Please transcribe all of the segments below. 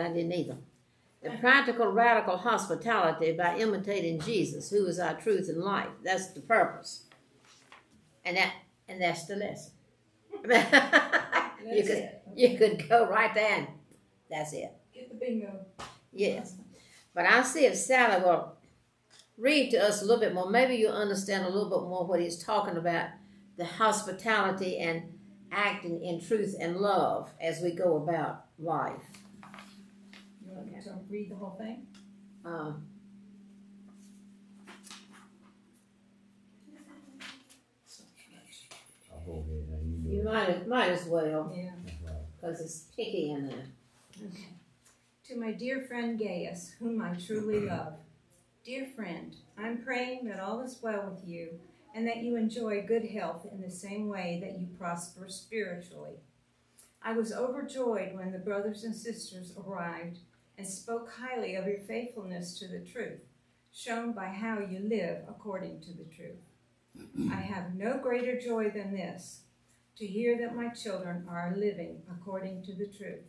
I didn't either. The practical, radical hospitality by imitating Jesus, who is our truth and life. That's the purpose. And that's the lesson. You could go right there and that's it. Get the bingo. Yes. But I'll see if Sally will read to us a little bit more. Maybe you'll understand a little bit more what he's talking about, the hospitality and acting in truth and love as we go about life. You want me to read the whole thing? You might as well. Yeah. Because it's picky in there. Okay. To my dear friend Gaius, whom I truly love. Dear friend, I'm praying that all is well with you and that you enjoy good health in the same way that you prosper spiritually. I was overjoyed when the brothers and sisters arrived and spoke highly of your faithfulness to the truth, shown by how you live according to the truth. I have no greater joy than this, to hear that my children are living according to the truth.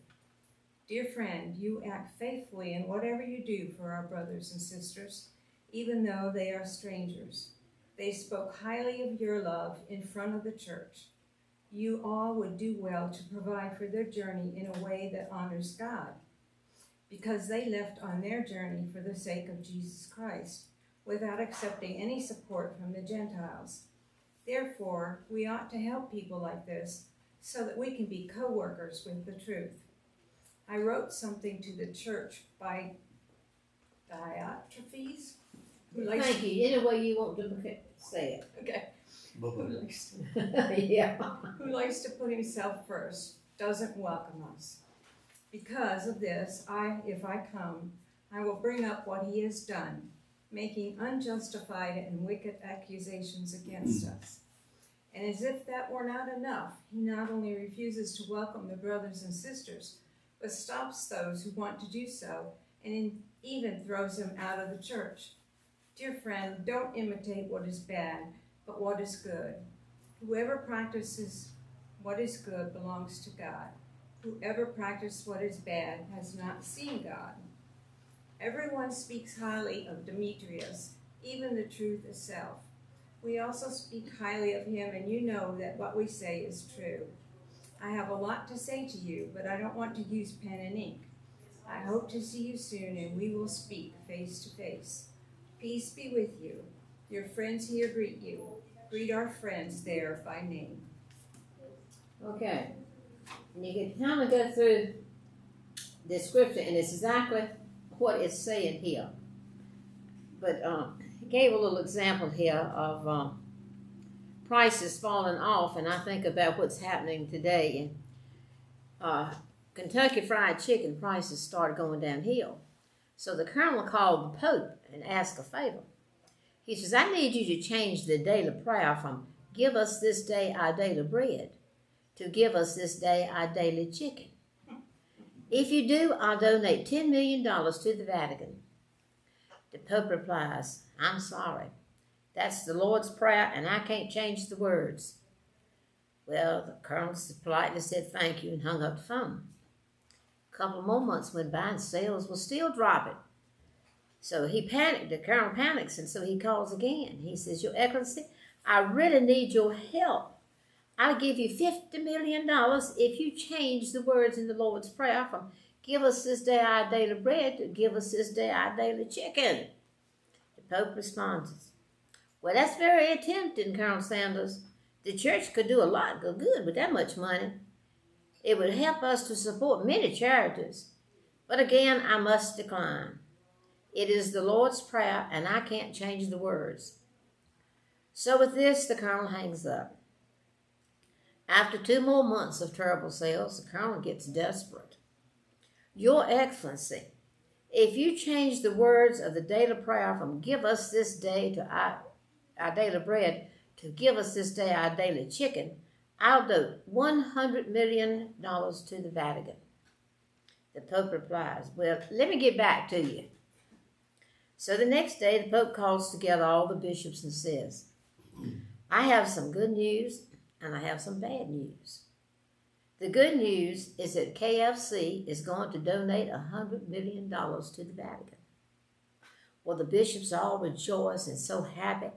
Dear friend, you act faithfully in whatever you do for our brothers and sisters, even though they are strangers. They spoke highly of your love in front of the church. You all would do well to provide for their journey in a way that honors God, because they left on their journey for the sake of Jesus Christ, without accepting any support from the Gentiles. Therefore, we ought to help people like this so that we can be co-workers with the truth. I wrote something to the church by Diotrephes. Thank you. Any way you want to say it. Okay. Yeah. Who likes to put himself first, doesn't welcome us. Because of this, if I come, I will bring up what he has done, making unjustified and wicked accusations against us. And as if that were not enough, he not only refuses to welcome the brothers and sisters, but stops those who want to do so, and even throws them out of the church. Dear friend, don't imitate what is bad, but what is good. Whoever practices what is good belongs to God. Whoever practices what is bad has not seen God. Everyone speaks highly of Demetrius, even the truth itself. We also speak highly of him, and you know that what we say is true. I have a lot to say to you, but I don't want to use pen and ink. I hope to see you soon, and we will speak face to face. Peace be with you. Your friends here greet you. Greet our friends there by name. Okay. And you can kind of go through the scripture, and it's exactly what it's saying here. But he gave a little example here of prices falling off, and I think about what's happening today. Kentucky Fried Chicken prices started going downhill. So the colonel called the Pope and asked a favor. He says, I need you to change the daily prayer from give us this day our daily bread to give us this day our daily chicken. If you do, I'll donate $10 million to the Vatican. The Pope replies, I'm sorry. That's the Lord's Prayer, and I can't change the words. Well, the colonel politely said thank you and hung up the phone. A couple more months went by and sales were still dropping. So he panicked. The colonel panics, and so he calls again. He says, Your Excellency, I really need your help. I'll give you $50 million if you change the words in the Lord's Prayer from give us this day our daily bread to give us this day our daily chicken. The Pope responds, well, that's very tempting, Colonel Sanders. The church could do a lot of good with that much money. It would help us to support many charities. But again, I must decline. It is the Lord's Prayer, and I can't change the words. So with this, the colonel hangs up. After 2 more months of terrible sales, the colonel gets desperate. Your Excellency, if you change the words of the daily prayer from give us this day to our daily bread to give us this day our daily chicken, I'll donate $100 million to the Vatican. The Pope replies, well, let me get back to you. So the next day, the Pope calls together all the bishops and says, I have some good news and I have some bad news. The good news is that KFC is going to donate $100 million to the Vatican. Well, the bishops all rejoice and so happy.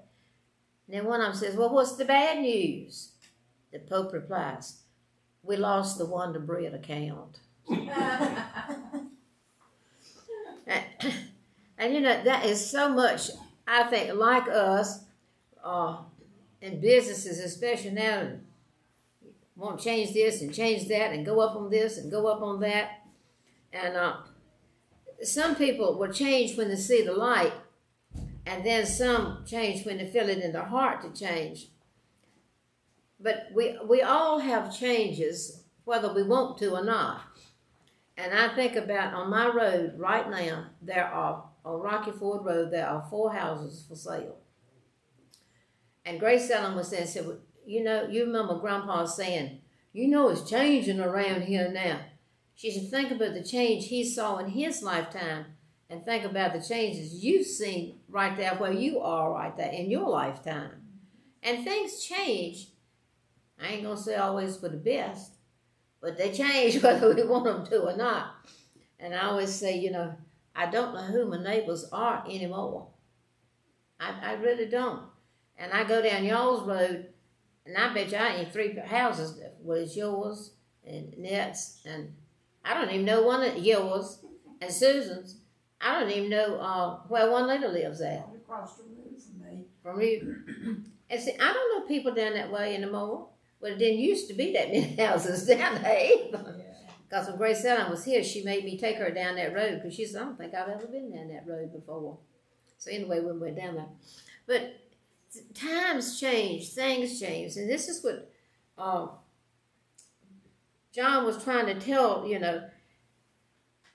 And then one of them says, well, what's the bad news? The Pope replies, we lost the Wonder Bread account. And you know, that is so much, I think, like us, in businesses, especially now, want to change this and change that and go up on this and go up on that. And some people will change when they see the light, and then some change when they feel it in their heart to change. But we all have changes, whether we want to or not. And I think about on my road right now, on Rocky Ford Road, there are 4 houses for sale. And Grace Ellen was saying, said, you know, you remember Grandpa saying, you know it's changing around here now. She said, think about the change he saw in his lifetime and think about the changes you've seen right there where you are right there in your lifetime. And things change. I ain't going to say always for the best, but they change whether we want them to or not. And I always say, you know, I don't know who my neighbors are anymore. I really don't. And I go down y'all's road, and I bet you I ain't 3 houses. Well, it's yours and Net's, and I don't even know one of yours and Susan's. I don't even know where one lady lives at. Across the road from me. From you. And see, I don't know people down that way anymore. Well, it didn't used to be that many houses down there either. Because when Grace Ellen was here, she made me take her down that road because she said, I don't think I've ever been down that road before. So anyway, we went down there. But times change, things change. And this is what John was trying to tell, you know,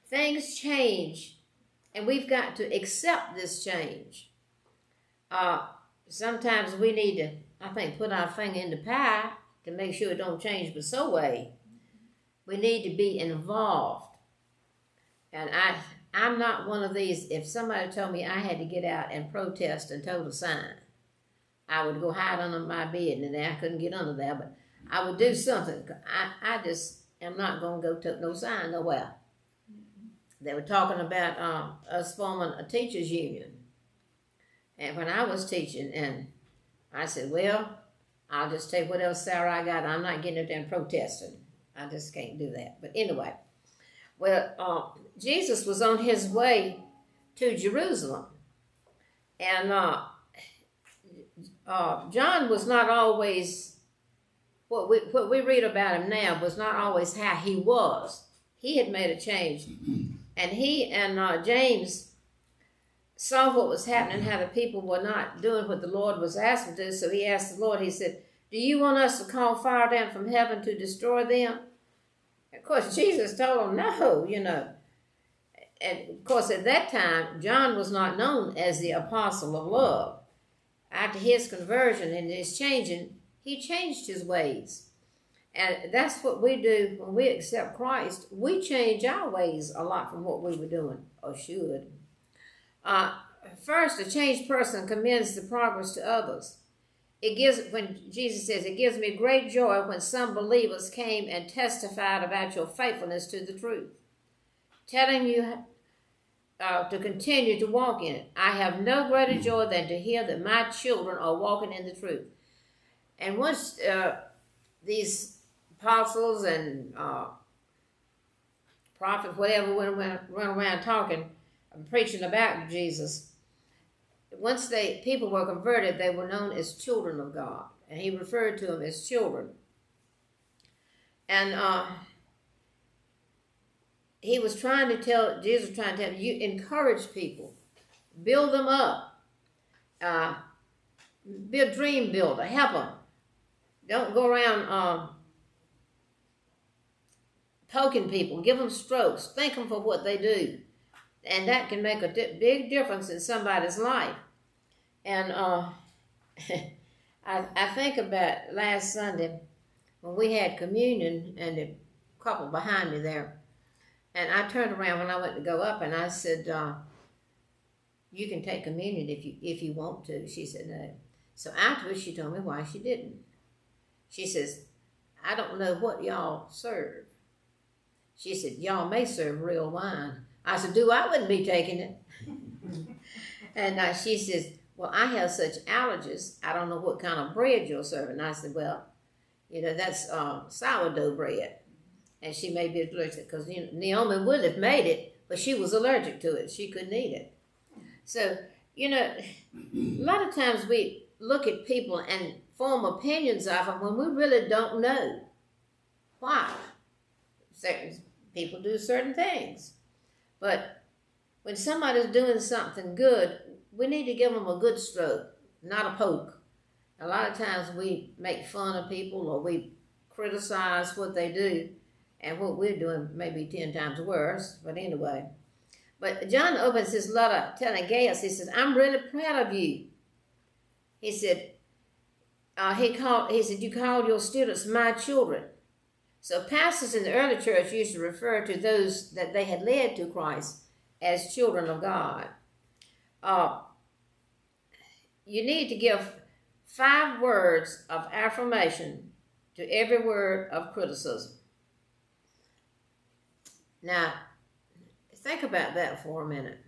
things change. And we've got to accept this change. Sometimes we need to, I think, put our finger in the pie to make sure it don't change but so way. We need to be involved. And I'm not one of these, if somebody told me I had to get out and protest and tote a sign, I would go hide under my bed, and then I couldn't get under there, but I would do something. I just am not going to go tote no sign nowhere. They were talking about us forming a teachers union. And when I was teaching, and I said, well, I'll just take whatever salary I got. I'm not getting up there and protesting. I just can't do that. But anyway, well, Jesus was on his way to Jerusalem. And John was not always, what we read about him now was not always how he was. He had made a change. And he and James saw what was happening, how the people were not doing what the Lord was asking to do. So he asked the Lord, he said, do you want us to call fire down from heaven to destroy them? Of course, Jesus told him no, you know. And of course, at that time, John was not known as the apostle of love. After his conversion and his changing, he changed his ways. And that's what we do when we accept Christ. We change our ways a lot from what we were doing, or should. First, a changed person commends the progress to others. When Jesus says, it gives me great joy when some believers came and testified about your faithfulness to the truth, telling you to continue to walk in it. I have no greater joy than to hear that my children are walking in the truth. And once these apostles and prophets, whatever, went around talking and preaching about Jesus, once people were converted, they were known as children of God. And he referred to them as children. And Jesus was trying to tell you, encourage people, build them up, be a dream builder, help them. Don't go around poking people, give them strokes, thank them for what they do. And that can make a big difference in somebody's life. And I think about last Sunday when we had communion and the couple behind me there. And I turned around when I went to go up and I said, you can take communion if you want to. She said no. So afterwards she told me why she didn't. She says, I don't know what y'all serve. She said, y'all may serve real wine. I said, I wouldn't be taking it. And she says, well, I have such allergies. I don't know what kind of bread you'll serve. And I said, well, that's sourdough bread. And she may be allergic because Naomi would have made it, but she was allergic to it. She couldn't eat it. So, a lot of times we look at people and form opinions of them when we really don't know why certain people do certain things. But when somebody's doing something good, we need to give them a good stroke, not a poke. A lot of times we make fun of people or we criticize what they do, and what we're doing may be 10 times worse, but anyway. But John opens his letter telling Gaius, he says, I'm really proud of you. He said, you called your students my children. So pastors in the early church used to refer to those that they had led to Christ as children of God. You need to give 5 words of affirmation to every word of criticism. Now, think about that for a minute.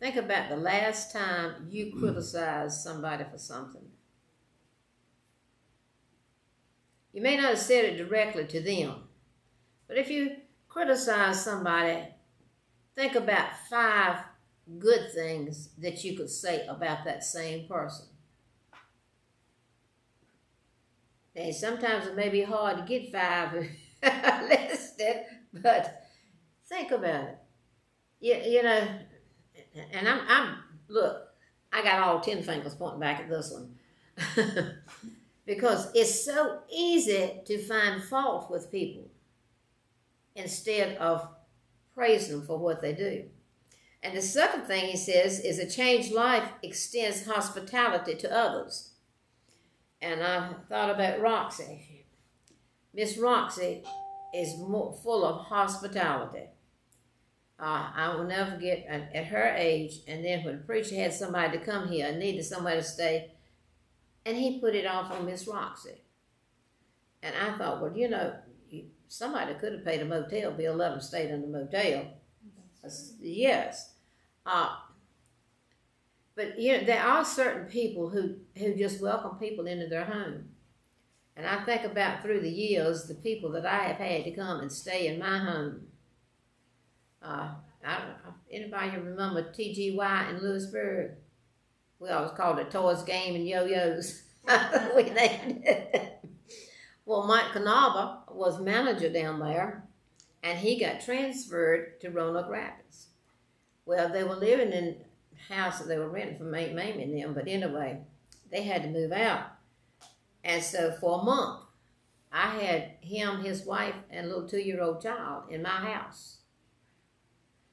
Think about the last time you criticized somebody for something. You may not have said it directly to them, but if you criticize somebody, think about 5 good things that you could say about that same person. And sometimes it may be hard to get 5 listed, but think about it. And I'm look, I got all 10 fingers pointing back at this one. Because it's so easy to find fault with people instead of praising them for what they do. And the second thing he says is a changed life extends hospitality to others. And I thought about Roxy. Miss Roxy is full of hospitality. I will never forget at her age, and then when the preacher had somebody to come here and needed somewhere to stay, and he put it off on Miss Roxy. And I thought, well, somebody could have paid a motel bill, let them stay in the motel. Yes. But there are certain people who just welcome people into their home. And I think about through the years, the people that I have had to come and stay in my home. Anybody remember TGY in Lewisburg? We always called it Toys, Game, and Yo-Yos. We named it. Well, Mike Canava was manager down there, and he got transferred to Roanoke Rapids. Well, they were living in a house that they were renting from Aunt Mamie and them, but anyway, they had to move out. And so for a month, I had him, his wife, and a little 2-year-old child in my house.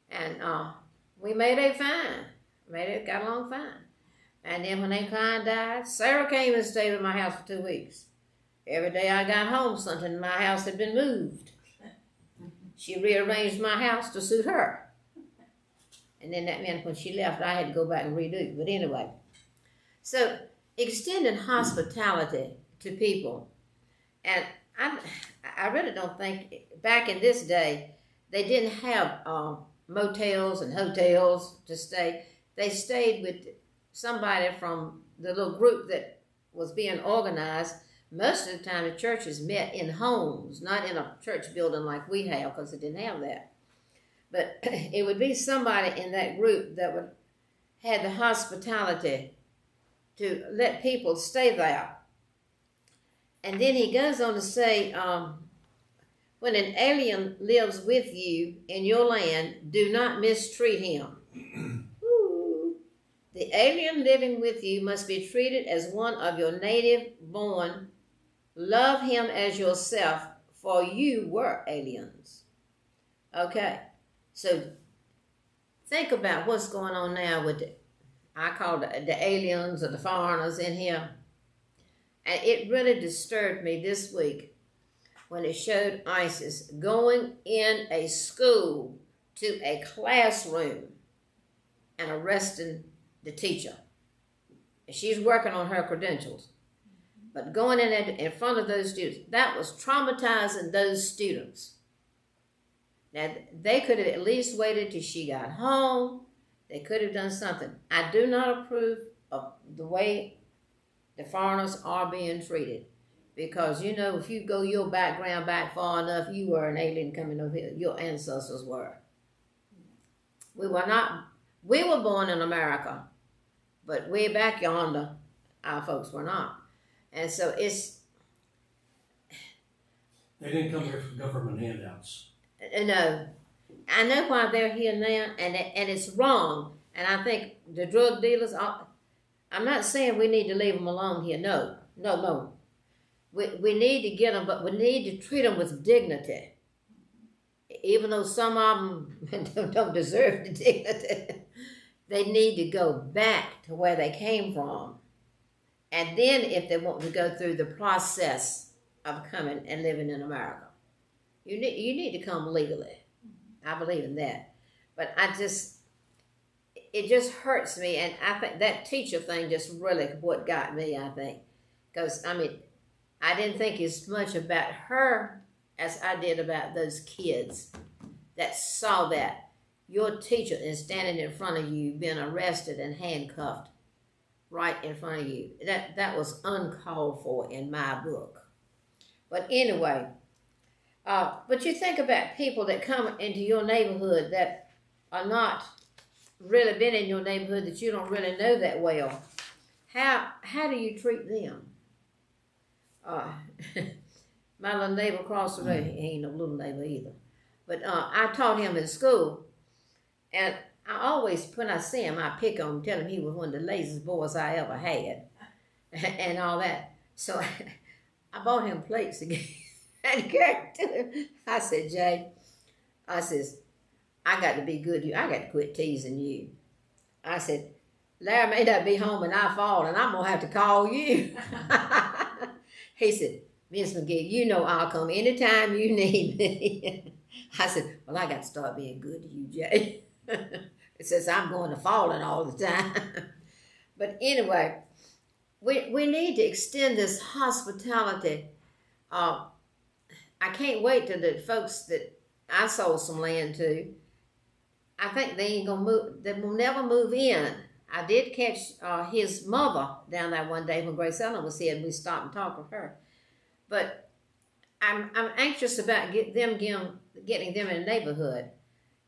And we made it fine. Got along fine. And then when Aunt Klein died, Sarah came and stayed in my house for 2 weeks. Every day I got home, something in my house had been moved. She rearranged my house to suit her. And then that meant when she left, I had to go back and redo. But anyway, so extending hospitality to people. And I really don't think, back in this day, they didn't have motels and hotels to stay. They stayed with somebody from the little group that was being organized. Most of the time, the churches met in homes, not in a church building like we have, because they didn't have that. But it would be somebody in that group that would have the hospitality to let people stay there. And then he goes on to say, when an alien lives with you in your land, do not mistreat him. The alien living with you must be treated as one of your native born. Love him as yourself, for you were aliens. Okay, so think about what's going on now with I call it the aliens or the foreigners in here. And it really disturbed me this week when it showed ISIS going in a school to a classroom and arresting the teacher. And she's working on her credentials. But going in front of those students, that was traumatizing those students. Now, they could have at least waited till she got home. They could have done something. I do not approve of the way the foreigners are being treated. Because, you know, if you go your background back far enough, you were an alien coming over here. Your ancestors were. We were born in America, but way back yonder, our folks were not. And so They didn't come here for government handouts. No, I know why they're here now, and it's wrong. And I think the drug dealers I'm not saying we need to leave them alone here. No. We need to get them, but we need to treat them with dignity. Even though some of them don't deserve the dignity, they need to go back to where they came from. And then if they want to go through the process of coming and living in America, you need to come legally. I believe in that. But it just hurts me. And I think that teacher thing just really what got me, I think. Because, I mean, I didn't think as much about her as I did about those kids that saw that your teacher is standing in front of you, being arrested and handcuffed right in front of you. That was uncalled for in my book. But anyway, but you think about people that come into your neighborhood that are not really been in your neighborhood, that you don't really know that well. How do you treat them? My little neighbor across the way, he ain't no little neighbor either. But I taught him in school, and I always, when I see him, I pick on him, tell him he was one of the laziest boys I ever had, and all that. So I bought him plates again, and to him. I said, Jay, I says, I got to be good to you. I got to quit teasing you. I said, Larry may not be home and I fall, and I'm going to have to call you. He said, Miss McGee, you know I'll come anytime you need me. I said, well, I got to start being good to you, Jay. It says I'm going to falling all the time. But anyway, we need to extend this hospitality. I can't wait till the folks that I sold some land to, I think they ain't gonna move. They will never move in. I did catch his mother down there one day when Grace Ellen was here, and we stopped and talked with her. But I'm anxious about getting them in the neighborhood.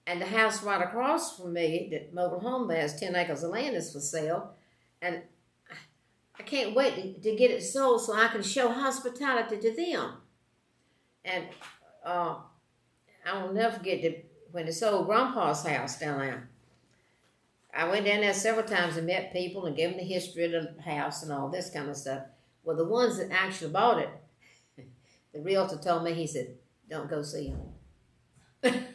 And the house right across from me, that mobile home has 10 acres of land is for sale, and I can't wait to get it sold so I can show hospitality to them. And I will never forget when they sold Grandpa's house down there. I went down there several times and met people and gave them the history of the house and all this kind of stuff. Well, the ones that actually bought it, the realtor told me, he said, don't go see them.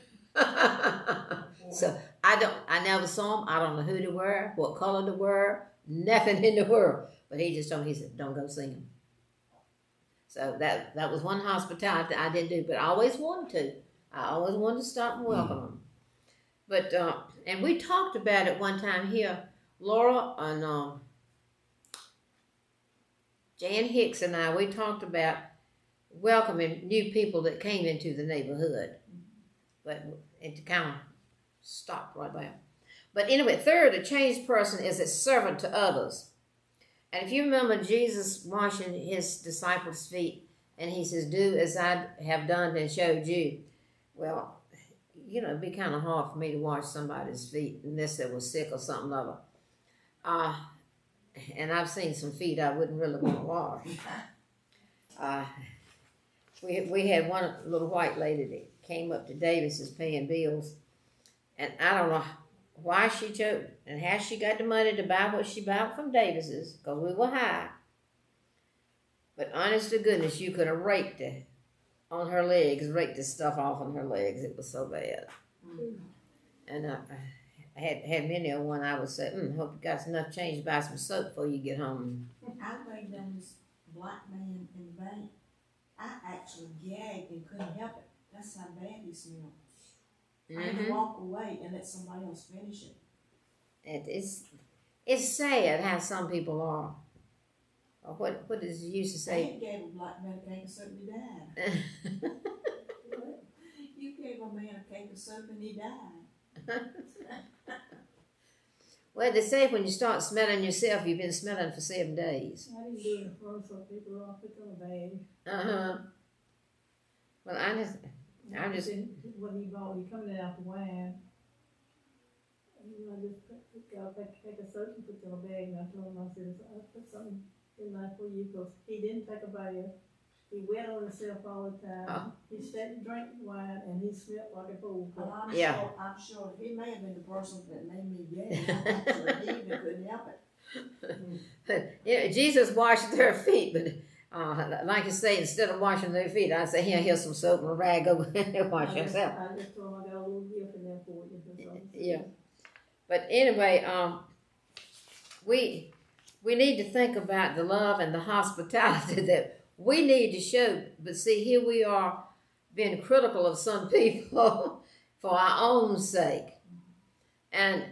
So I never saw them. I don't know who they were, what color they were, nothing in the world. But he just told me, he said, don't go see them. So that was one hospitality I didn't do, but I always wanted to. I always wanted to stop and welcome them. But, and we talked about it one time here. Laura and Jan Hicks and I, we talked about welcoming new people that came into the neighborhood. But it kind of stopped right there. But anyway, third, a changed person is a servant to others. And if you remember Jesus washing his disciples' feet, and he says, do as I have done and showed you. Well, you know, it'd be kind of hard for me to wash somebody's feet unless they were sick or something other. And I've seen some feet I wouldn't really want to wash. We had one little white lady that came up to Davis's paying bills, and I don't know why she chose and how she got the money to buy what she bought from Davis's, because we were high. But honest to goodness, you could have raked it on her legs, raked the stuff off on her legs. It was so bad. Mm-hmm. And I had many of one I would say, hope you got enough change to buy some soap before you get home. I laid on this black man in the bank. I actually gagged and couldn't help it. That's how bad he smelled. I had to walk away and let somebody else finish it. It's sad how some people are. Or what does he used to They say? gave a black man a cake of soup and he died. You gave a man a cake of soup and he died. Well, they say when you start smelling yourself, you've been smelling for 7 days. I didn't do it first, so people all put on a bag. Well, I'm just. What he bought, he coming out the wine. And I just got a pack of soap and put it in a bag, and I told him, I said, I put something in there for you, because he didn't take a bath. He wet on himself all the time. Oh. He sat and drank wine, and he smelled like a fool. Well, Yeah. I'm sure he may have been the person that made me gay. Actually, he even couldn't help it. Yeah, Jesus washed their feet, but like you say, instead of washing their feet, I say, here's some soap and a rag, go and wash yourself. I just told him I got a little gift in there for you. That's all. Yeah. But anyway, we need to think about the love and the hospitality that we need to show. But see, here we are being critical of some people for our own sake. And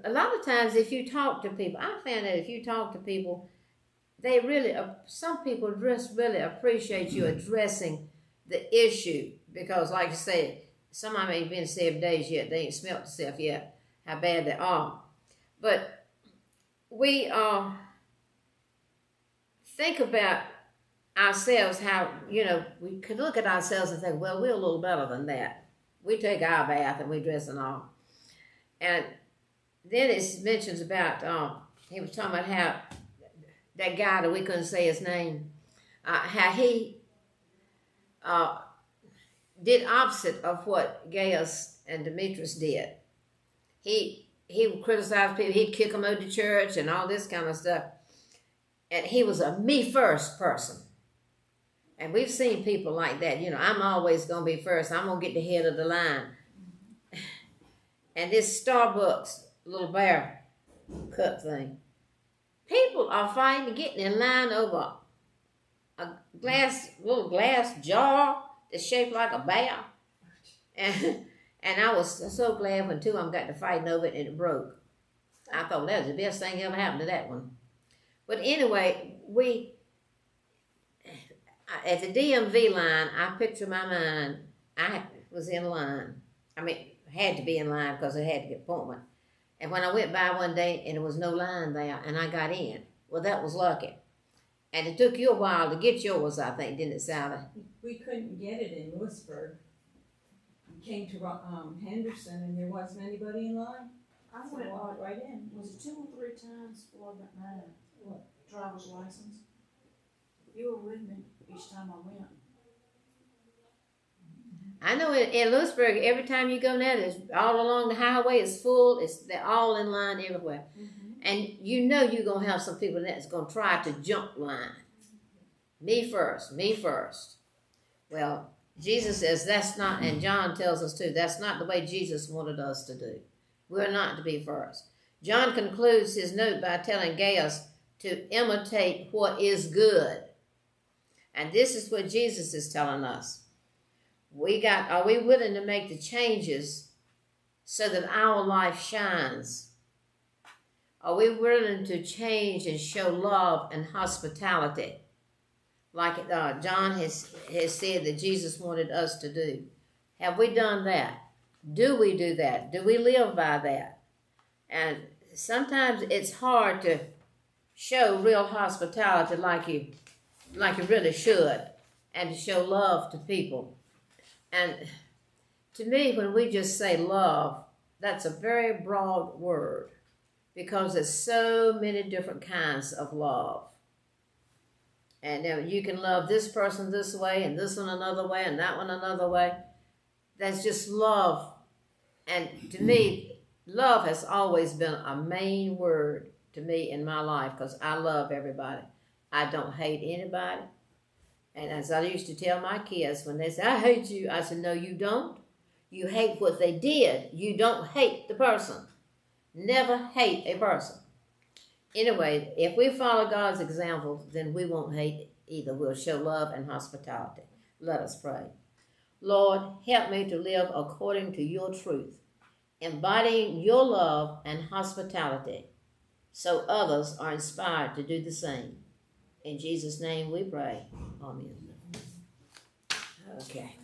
a lot of times if you talk to people, I found that if you talk to people, they really, some people just really appreciate you addressing the issue. Because like you said, some of them ain't been 7 days yet. They ain't smelt themselves yet, how bad they are. But we think about ourselves, how, we could look at ourselves and think, well, we're a little better than that. We take our bath and we dress and all. And then it mentions about, he was talking about how that guy that we couldn't say his name, how he did opposite of what Gaius and Demetrius did. He would criticize people, he'd kick them out of the church and all this kind of stuff. And he was a me first person. And we've seen people like that. I'm always going to be first. I'm going to get the head of the line. And this Starbucks little bear cup thing. People are fighting, getting in line over a little glass jar that's shaped like a bear. And I was so glad when two of them got to fighting over it and it broke. I thought that was the best thing ever happened to that one. But anyway, at the DMV line, I picture my mind, I was in line. I mean, had to be in line because I had to get an appointment. And when I went by one day and there was no line there and I got in, well, that was lucky. And it took you a while to get yours, I think, didn't it, Sally? We couldn't get it in Lewisburg. We came to Henderson and there wasn't anybody in line. I So went I walked right in. Was it 2 or 3 times before I got my driver's license? You were with me each time I went. I know in Lewisburg, every time you go down, it's all along the highway, it's full. They're all in line everywhere. Mm-hmm. And you're going to have some people that's going to try to jump line. Me first. Well, Jesus says that's not, and John tells us too, that's not the way Jesus wanted us to do. We're not to be first. John concludes his note by telling Gaius to imitate what is good. And this is what Jesus is telling us. Are we willing to make the changes so that our life shines? Are we willing to change and show love and hospitality? Like John has said that Jesus wanted us to do. Have we done that? Do we do that? Do we live by that? And sometimes it's hard to show real hospitality like you really should, and to show love to people. And to me, when we just say love, that's a very broad word because there's so many different kinds of love. And you can love this person this way and this one another way and that one another way. That's just love. And to me, love has always been a main word to me in my life because I love everybody. I don't hate anybody. And as I used to tell my kids when they say, I hate you, I said, no, you don't. You hate what they did. You don't hate the person. Never hate a person. Anyway, if we follow God's example, then we won't hate either. We'll show love and hospitality. Let us pray. Lord, help me to live according to your truth, embodying your love and hospitality, so others are inspired to do the same. In Jesus' name we pray. Amen. Okay.